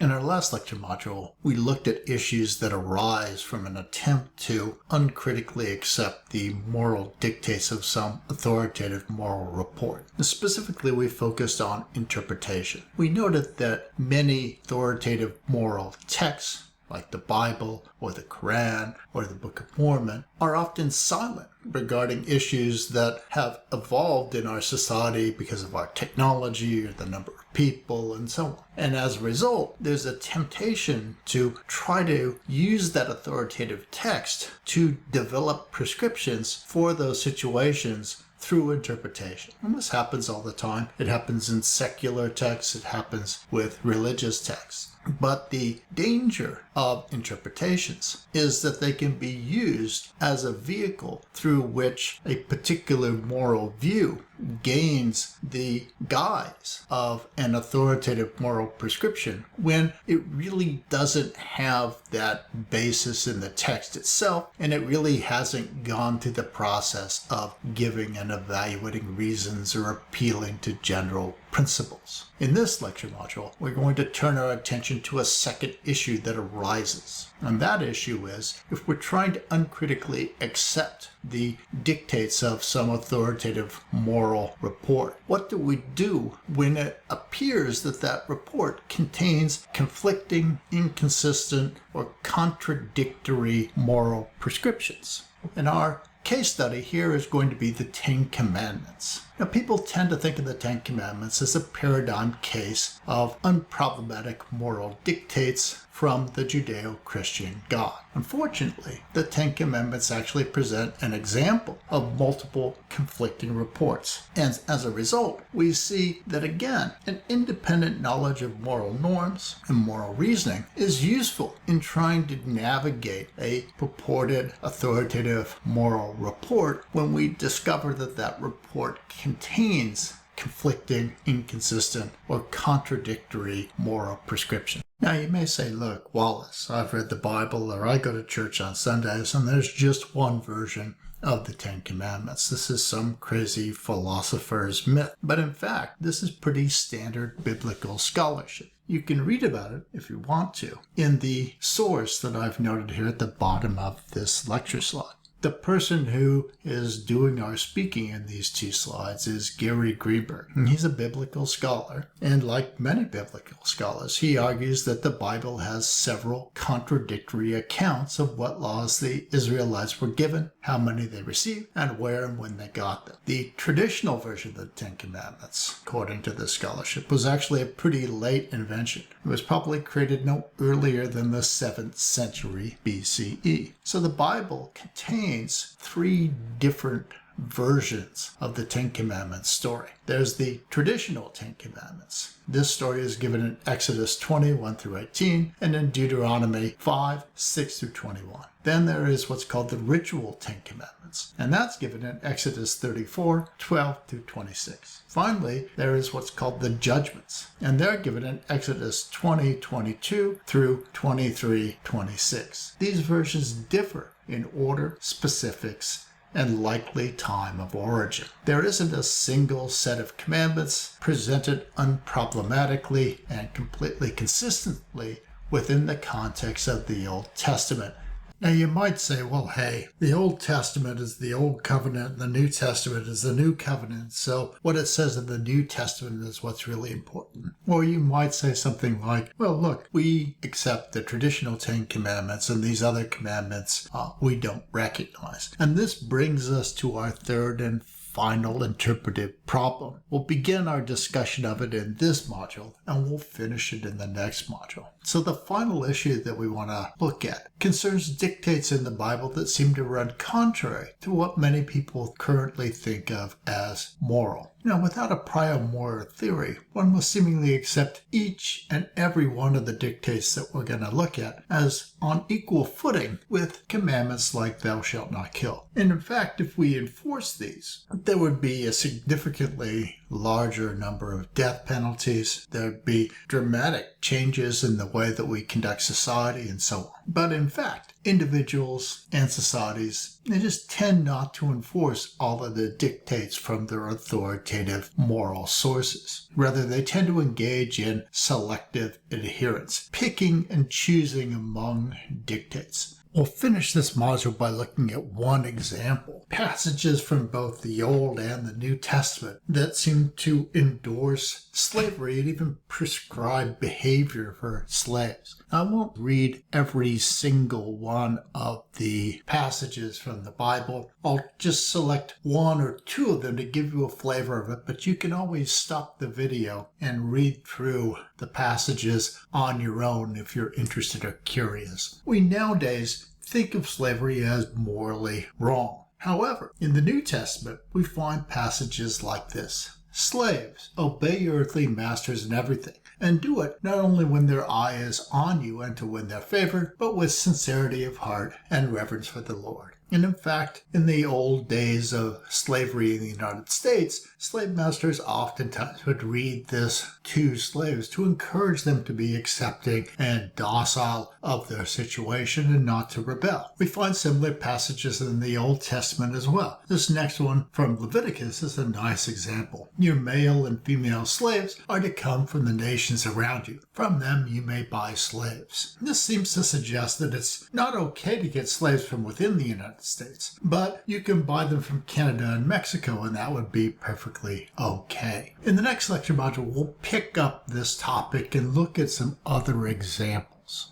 In our last lecture module, we looked at issues that arise from an attempt to uncritically accept the moral dictates of some authoritative moral report. And specifically, we focused on interpretation. We noted that many authoritative moral texts, like the Bible or the Quran or the Book of Mormon, are often silent regarding issues that have evolved in our society because of our technology or the number of people and so on. And as a result, there's a temptation to try to use that authoritative text to develop prescriptions for those situations through interpretation. And this happens all the time. It happens in secular texts. It happens with religious texts. But the danger of interpretations is that they can be used as a vehicle through which a particular moral view gains the guise of an authoritative moral prescription when it really doesn't have that basis in the text itself, and it really hasn't gone through the process of giving and evaluating reasons or appealing to general principles. In this lecture module, we're going to turn our attention to a second issue that arises. And that issue is, if we're trying to uncritically accept the dictates of some authoritative moral report, what do we do when it appears that that report contains conflicting, inconsistent, or contradictory moral prescriptions? In our case study here is going to be the Ten Commandments. Now, people tend to think of the Ten Commandments as a paradigm case of unproblematic moral dictates from the Judeo-Christian God. Unfortunately, the Ten Commandments actually present an example of multiple conflicting reports. And as a result, we see that again, an independent knowledge of moral norms and moral reasoning is useful in trying to navigate a purported authoritative moral report when we discover that that report contains conflicting, inconsistent, or contradictory moral prescription. Now, you may say, look, Wallace, I've read the Bible, or I go to church on Sundays, and there's just one version of the Ten Commandments. This is some crazy philosopher's myth. But in fact, this is pretty standard biblical scholarship. You can read about it, if you want to, in the source that I've noted here at the bottom of this lecture slide. The person who is doing our speaking in these two slides is Gary Greenberg. And he's a biblical scholar, and like many biblical scholars, he argues that the Bible has several contradictory accounts of what laws the Israelites were given, how many they received, and where and when they got them. The traditional version of the Ten Commandments, according to this scholarship, was actually a pretty late invention. It was probably created no earlier than the 7th century BCE. So the Bible contains three different versions of the Ten Commandments story. There's the traditional Ten Commandments. This story is given in Exodus 20, 1 through 18, and in Deuteronomy 5, 6 through 21. Then there is what's called the ritual Ten Commandments, and that's given in Exodus 34, 12 through 26. Finally, there is what's called the judgments, and they're given in Exodus 20, 22 through 23, 26. These versions differ in order, specifics, and likely time of origin. There isn't a single set of commandments presented unproblematically and completely consistently within the context of the Old Testament. Now you might say, well, hey, the Old Testament is the Old Covenant and the New Testament is the New Covenant, so what it says in the New Testament is what's really important. Or you might say something like, well, look, we accept the traditional Ten Commandments and these other commandments we don't recognize. And this brings us to our third and final interpretive problem. We'll begin our discussion of it in this module, and we'll finish it in the next module. So the final issue that we want to look at concerns dictates in the Bible that seem to run contrary to what many people currently think of as moral. Now, without a prior moral theory, one must seemingly accept each and every one of the dictates that we're going to look at as on equal footing with commandments like thou shalt not kill. And in fact, if we enforce these, there would be a significantly larger number of death penalties. There'd be dramatic changes in the way that we conduct society and so on. But in fact, individuals and societies, they just tend not to enforce all of the dictates from their authoritative moral sources. Rather, they tend to engage in selective adherence, picking and choosing among dictates. We'll finish this module by looking at one example. Passages from both the Old and the New Testament that seem to endorse slavery and even prescribe behavior for slaves. I won't read every single one of the passages from the Bible. I'll just select one or two of them to give you a flavor of it, but you can always stop the video and read through the passages on your own if you're interested or curious. We nowadays think of slavery as morally wrong. However, in the New Testament, we find passages like this. Slaves, obey your earthly masters in everything, and do it not only when their eye is on you and to win their favor, but with sincerity of heart and reverence for the Lord. And in fact, in the old days of slavery in the United States, slave masters oftentimes would read this to slaves to encourage them to be accepting and docile of their situation and not to rebel. We find similar passages in the Old Testament as well. This next one from Leviticus is a nice example. Your male and female slaves are to come from the nations around you. From them you may buy slaves. This seems to suggest that it's not okay to get slaves from within the United States, but you can buy them from Canada and Mexico, and that would be perfectly okay. In the next lecture module, we'll pick up this topic and look at some other examples.